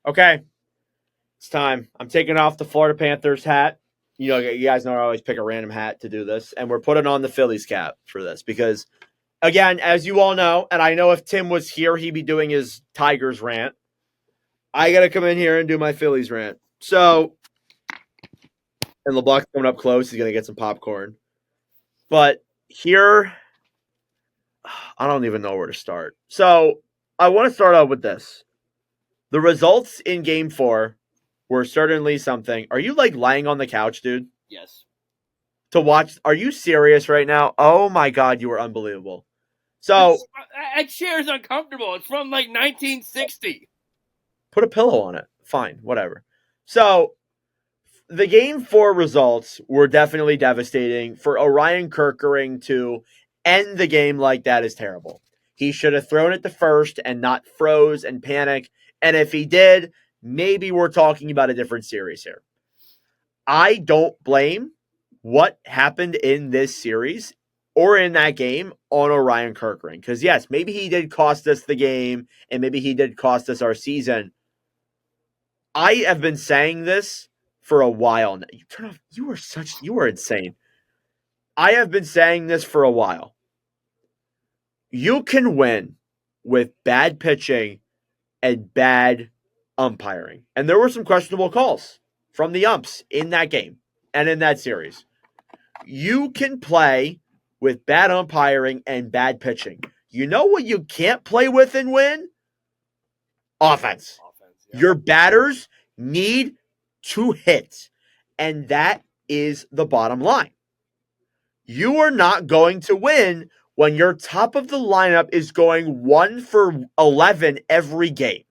Okay, it's time. I'm taking off the Florida Panthers hat. You guys know I always pick a random hat to do this, and we're putting on the Phillies cap for this because, again, as you all know, and I know if Tim was here, he'd be doing his Tigers rant. I got to come in here and do my Phillies rant. So, and LeBlanc's coming up close. He's going to get some popcorn. But here, I don't even know where to start. So, I want to start out with this. The results in game 4 were certainly something. Are you like lying on the couch, dude? Yes. To watch? Are you serious right now? Oh my God, you are unbelievable. So that chair is uncomfortable. It's from like 1960. Put a pillow on it. Fine, whatever. So the game 4 results were definitely devastating. For Orion Kerkering to end the game like that is terrible. He should have thrown it to first and not froze and panic. And if he did, maybe we're talking about a different series here. I don't blame what happened in this series or in that game on Orion Kerkering. Because, yes, maybe he did cost us the game and maybe he did cost us our season. I have been saying this for a while now. You turn off. You are insane. I have been saying this for a while. You can win with bad pitching and bad umpiring. And there were some questionable calls from the umps in that game and in that series. You can play with bad umpiring and bad pitching. You know what you can't play with and win? Offense. Yeah. Your batters need to hit. And that is the bottom line. You are not going to win when your top of the lineup is going 1 for 11 every game.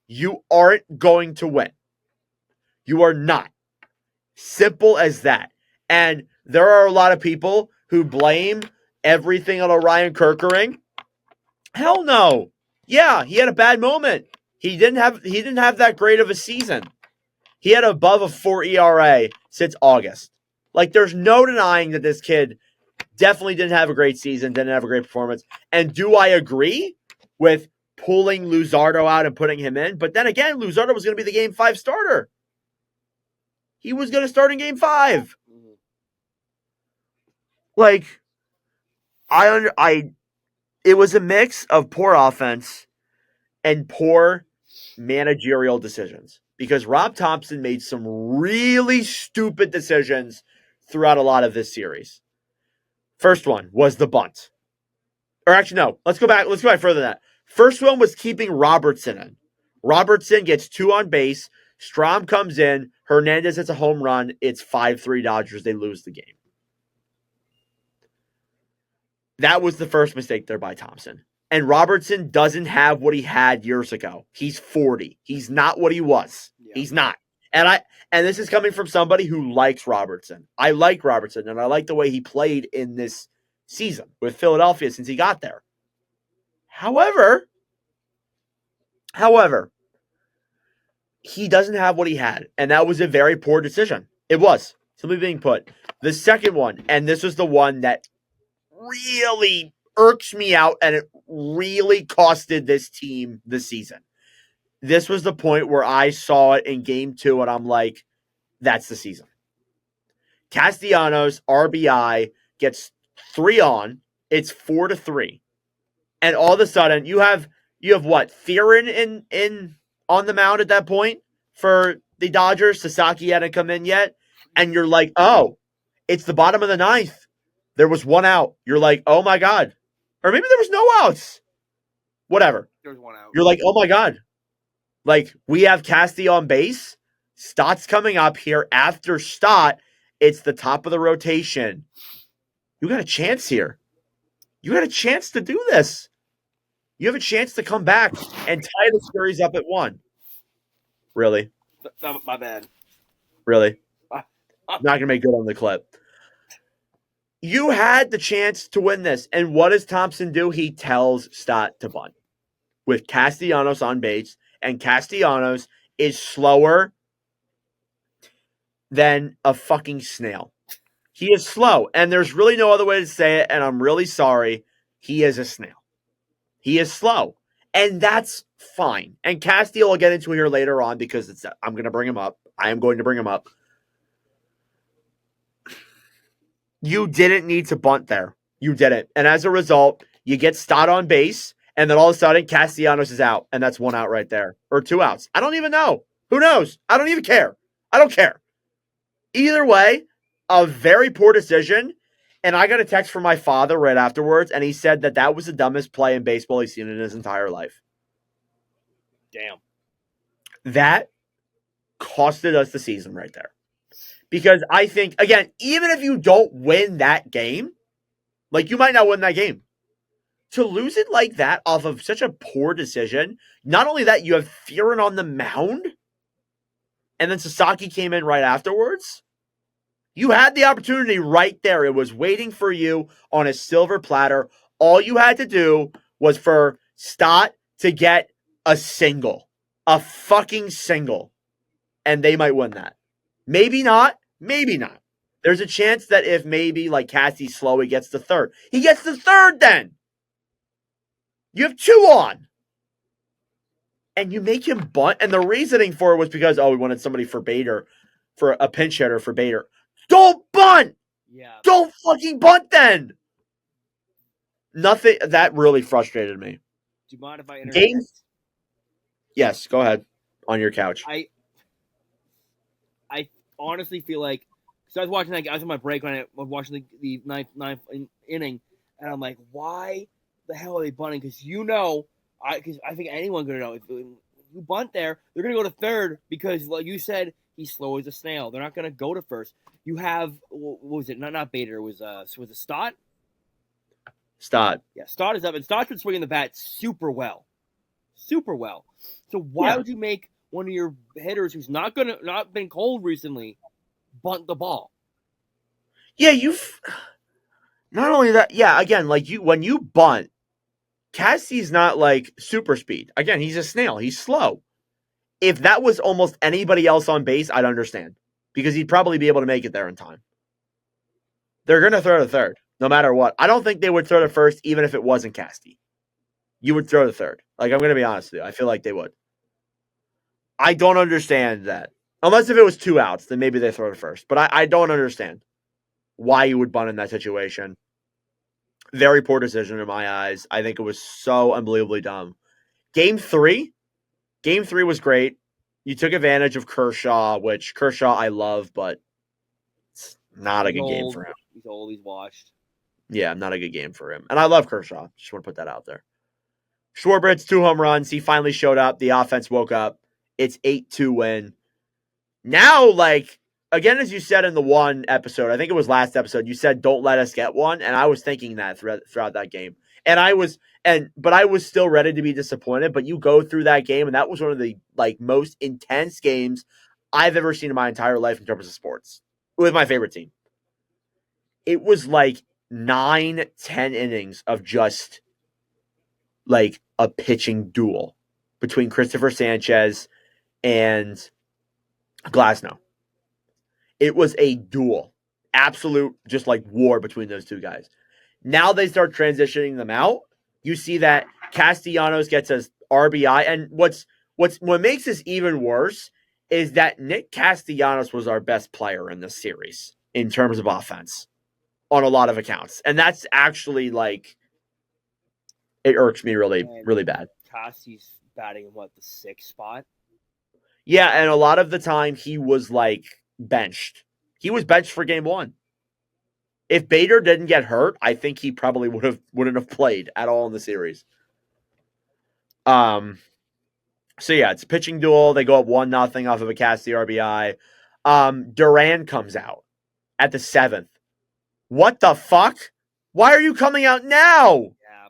You aren't going to win. You are not. Simple as that. And there are a lot of people who blame everything on Orion Kerkering. Hell no. Yeah, he had a bad moment. He didn't have that great of a season. He had above a 4 ERA since August. Like, there's no denying that this kid definitely didn't have a great season, didn't have a great performance. And do I agree with pulling Luzardo out and putting him in? But then again, Luzardo was going to be the Game 5 starter. He was going to start in Game 5. Like, it was a mix of poor offense and poor managerial decisions because Rob Thompson made some really stupid decisions throughout a lot of this series. First one was the bunt. Or actually, no, let's go back further than that. First one was keeping Robertson in. Robertson gets 2 on base. Strom comes in. Hernandez hits a home run. It's 5-3 Dodgers. They lose the game. That was the first mistake there by Thompson. And Robertson doesn't have what he had years ago. He's 40. He's not what he was. Yeah. He's not. And this is coming from somebody who likes Robertson. I like Robertson, and I like the way he played in this season with Philadelphia since he got there. However, he doesn't have what he had, and that was a very poor decision. It was, simply being put. The second one, and this was the one that really irks me out, and it really costed this team the season. This was the point where I saw it in Game 2, and I'm like, that's the season. Castellanos, RBI, gets 3 on. It's 4-3. And all of a sudden, you have what? Theoren in on the mound at that point for the Dodgers. Sasaki hadn't come in yet. And you're like, oh, it's the bottom of the 9th. There was 1 out. You're like, oh my God. Or maybe there was no outs. Whatever. There was 1 out. You're like, oh my God. Like, we have Casty on base. Stott's coming up here. After Stott, it's the top of the rotation. You got a chance here. You got a chance to do this. You have a chance to come back and tie the series up at 1. Really? My bad. Really? I'm not going to make good on the clip. You had the chance to win this. And what does Thompson do? He tells Stott to bunt with Castellanos on base. And Castellanos is slower than a fucking snail. He is slow. And there's really no other way to say it. And I'm really sorry. He is a snail. He is slow. And that's fine. And Castillo will get into here later on because I'm going to bring him up. I am going to bring him up. You didn't need to bunt there. You didn't. And as a result, you get Stott on base, and then all of a sudden, Castellanos is out, and that's one out right there. Or 2 outs. I don't even know. Who knows? I don't even care. I don't care. Either way, a very poor decision. And I got a text from my father right afterwards, and he said that was the dumbest play in baseball he's seen in his entire life. Damn. That costed us the season right there. Because I think, again, even if you don't win that game, like you might not win that game, to lose it like that off of such a poor decision, not only that, you have Fearon on the mound, and then Sasaki came in right afterwards. You had the opportunity right there. It was waiting for you on a silver platter. All you had to do was for Stott to get a single. A fucking single. And they might win that. Maybe not. Maybe not. There's a chance that if maybe like Cassie's slow, he gets the third. He gets the third then. You have 2 on. And you make him bunt. And the reasoning for it was because, we wanted somebody for Bader, for a pinch hitter for Bader. Don't bunt! Yeah. Don't fucking bunt then! Nothing. That really frustrated me. Do you mind if I interject? Yes, go ahead. On your couch. I honestly feel like, because I was watching that, I was on my break when I was watching the ninth inning, and I'm like, why the hell are they bunting? Because I think anyone gonna know if you bunt there, they're gonna go to third because, like you said, he's slow as a snail. They're not gonna go to first. You have, what was it? Not Bader. It was it Stott? Stott. Yeah, Stott is up, and Stott's been swinging the bat super well. So why would you make one of your hitters who's not been cold recently bunt the ball? Yeah, not only that. Yeah, again, like when you bunt, Cassie's not like super speed. Again, he's a snail. He's slow. If that was almost anybody else on base, I'd understand because he'd probably be able to make it there in time. They're gonna throw to third no matter what. I don't think they would throw to first even if it wasn't Casty. You would throw to third. Like, I'm going to be honest with you. I feel like they would. I don't understand that. Unless if it was 2 outs, then maybe they throw to first. But I don't understand why you would bunt in that situation. Very poor decision in my eyes. I think it was so unbelievably dumb. Game 3 was great. You took advantage of Kershaw, which Kershaw I love, but it's not a good game for him. He's old. He's washed. Yeah, not a good game for him. And I love Kershaw. Just want to put that out there. Schwarbert's 2 home runs. He finally showed up. The offense woke up. It's 8-2 win. Now, like, again, as you said in the one episode, I think it was last episode, you said, don't let us get one. And I was thinking that throughout that game. But I was still ready to be disappointed. But you go through that game, and that was one of the, like, most intense games I've ever seen in my entire life in terms of sports with my favorite team. It was like 9-10 innings of just like a pitching duel between Christopher Sanchez and Glasnow. It was a duel. Absolute, just like war between those two guys. Now they start transitioning them out. You see that Castellanos gets his RBI. And what makes this even worse is that Nick Castellanos was our best player in this series in terms of offense on a lot of accounts. And that's actually like, it irks me really, really bad. Cassie's batting in the 6th spot? Yeah, and a lot of the time he was like benched. He was benched for game 1. If Bader didn't get hurt, I think he probably wouldn't have played at all in the series. So yeah, it's a pitching duel. They go up 1-0 off of a Cassie RBI. Duran comes out at the 7th. What the fuck? Why are you coming out now? Yeah.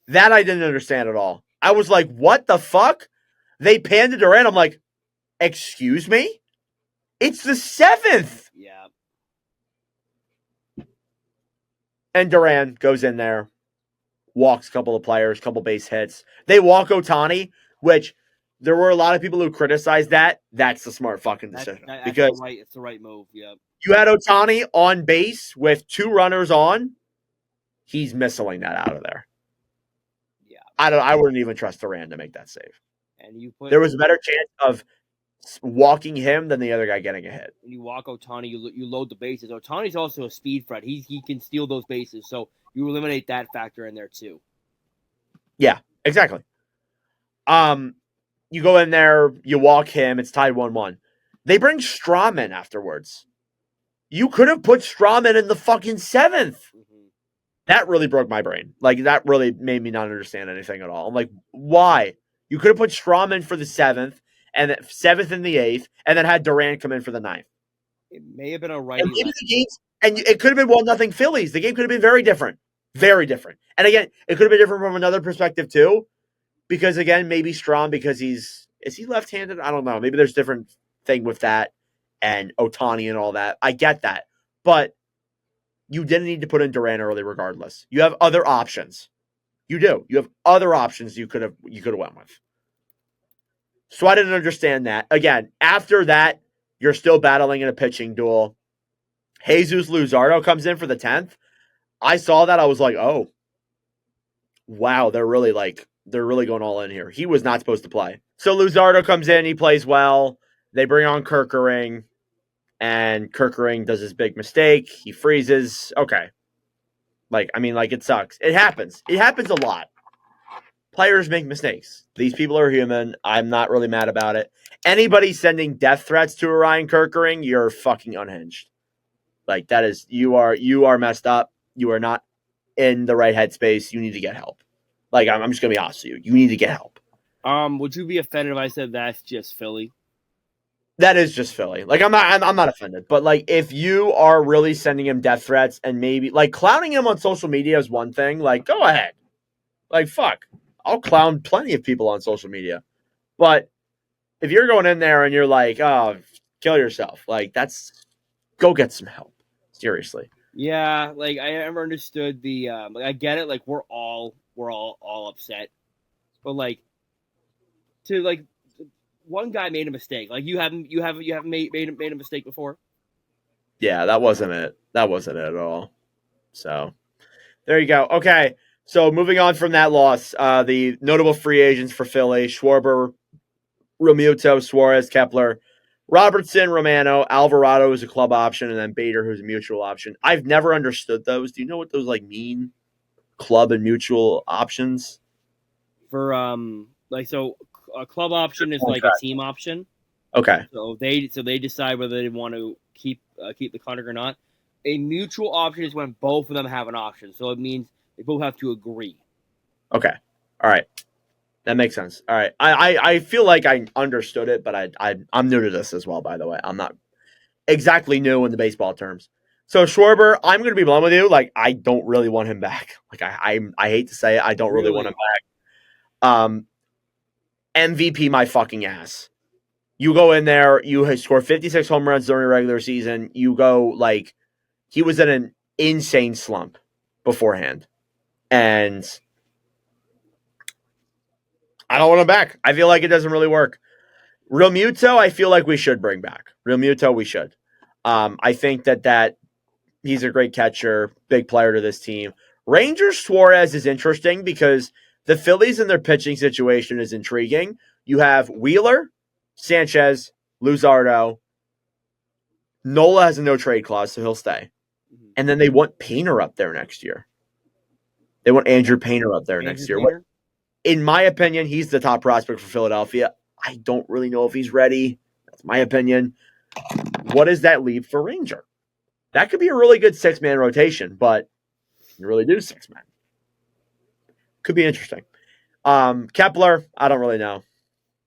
That I didn't understand at all. I was like, what the fuck? They panned to Duran. I'm like, excuse me? It's the 7th. Yeah. And Duran goes in there, walks a couple of players, couple base hits. They walk Ohtani, which there were a lot of people who criticized that. That's the smart fucking decision. Because it's the right move, yeah. You had Ohtani on base with 2 runners on. He's missiling that out of there. Yeah. I wouldn't even trust Duran to make that save. And you put There was a better chance of walking him than the other guy getting a hit. when you walk Otani, you load the bases. Otani's also a speed threat. He can steal those bases, so you eliminate that factor in there too. Yeah, exactly. You go in there, you walk him, it's tied 1-1. They bring Strom in afterwards. You could have put Strom in the fucking 7th. Mm-hmm. That really broke my brain. Like, that really made me not understand anything at all. I'm like, why? You could have put Strom in for the 7th, and then 7th and the 8th, and then had Durant come in for the 9th. It may have been a And righty maybe lefty. the game, and it could have been 1-0 Phillies. The game could have been very different. Very different. And again, it could have been different from another perspective too. Because again, maybe Strom because is he left-handed? I don't know. Maybe there's a different thing with that and Otani and all that. I get that. But you didn't need to put in Durant early regardless. You have other options. You do. You have other options you could have went with. So I didn't understand that. Again, after that, you're still battling in a pitching duel. Jesus Luzardo comes in for the 10th. I saw that. I was like, oh, wow, they're really going all in here. He was not supposed to play. So Luzardo comes in, he plays well. They bring on Kerkering, and Kerkering does his big mistake. He freezes. Okay. It sucks. It happens. It happens a lot. Players make mistakes. These people are human. I'm not really mad about it. Anybody sending death threats to Ryan Kerkering, you're fucking unhinged. Like, that is, you are messed up. You are not in the right headspace. You need to get help. Like, I'm just gonna be honest with you. You need to get help. Would you be offended if I said that's just Philly? That is just Philly. Like, I'm not offended. But like, if you are really sending him death threats and maybe like clowning him on social media is one thing. Like, go ahead. Like, fuck. I'll clown plenty of people on social media. But if you're going in there and you're like, oh, kill yourself, like, go get some help. Seriously. Yeah, like I never understood the. Like I get it. Like we're all upset, but like to like one guy made a mistake. Like you haven't made a mistake before. Yeah, that wasn't it. That wasn't it at all. So there you go. Okay. So moving on from that loss, the notable free agents for Philly: Schwarber, Realmuto, Suarez, Kepler, Robertson, Romano, Alvarado is a club option, and then Bader, who's a mutual option. I've never understood those. Do you know what those like mean? Club and mutual options For like so a club option is like a team option. Okay. So they decide whether they want to keep the contract or not. A mutual option is when both of them have an option. So it means they both have to agree. Okay. All right. That makes sense. All right. I feel like I understood it, but I'm new to this as well, by the way. I'm not exactly new in the baseball terms. So Schwarber, I'm going to be blunt with you. Like, I don't really want him back. Like, I hate to say it. I don't really want him back. MVP my fucking ass. You go in there, you score 56 home runs during the regular season. You go, like, he was in an insane slump beforehand. And I don't want him back. I feel like it doesn't really work. Real Muto, I feel like we should bring back. Real Muto, we should. I think that he's a great catcher, big player to this team. Rangers Suarez is interesting because the Phillies and their pitching situation is intriguing. You have Wheeler, Sanchez, Luzardo. Nola has a no trade clause, so he'll stay. Mm-hmm. And then they want Painter up there next year. They want Andrew Painter up there next year. What, in my opinion, he's the top prospect for Philadelphia. I don't really know if he's ready. That's my opinion. What does that leave for Ranger? That could be a really good 6-man rotation, but you really do 6-man. Could be interesting. Kepler, I don't really know.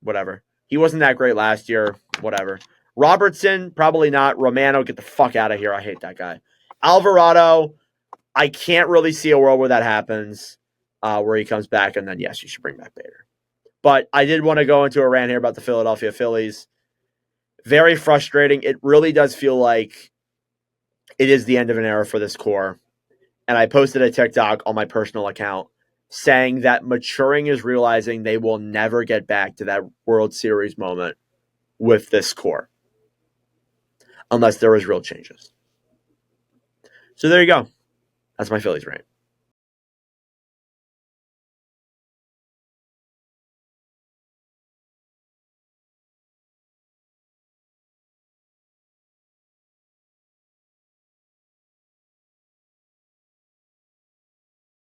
Whatever. He wasn't that great last year. Whatever. Robertson, probably not. Romano, get the fuck out of here. I hate that guy. Alvarado, I can't really see a world where that happens, where he comes back, and then, yes, you should bring back Bader. But I did want to go into a rant here about the Philadelphia Phillies. Very frustrating. It really does feel like it is the end of an era for this core. And I posted a TikTok on my personal account saying that maturing is realizing they will never get back to that World Series moment with this core unless there is real changes. So there you go. That's my Phillies rant.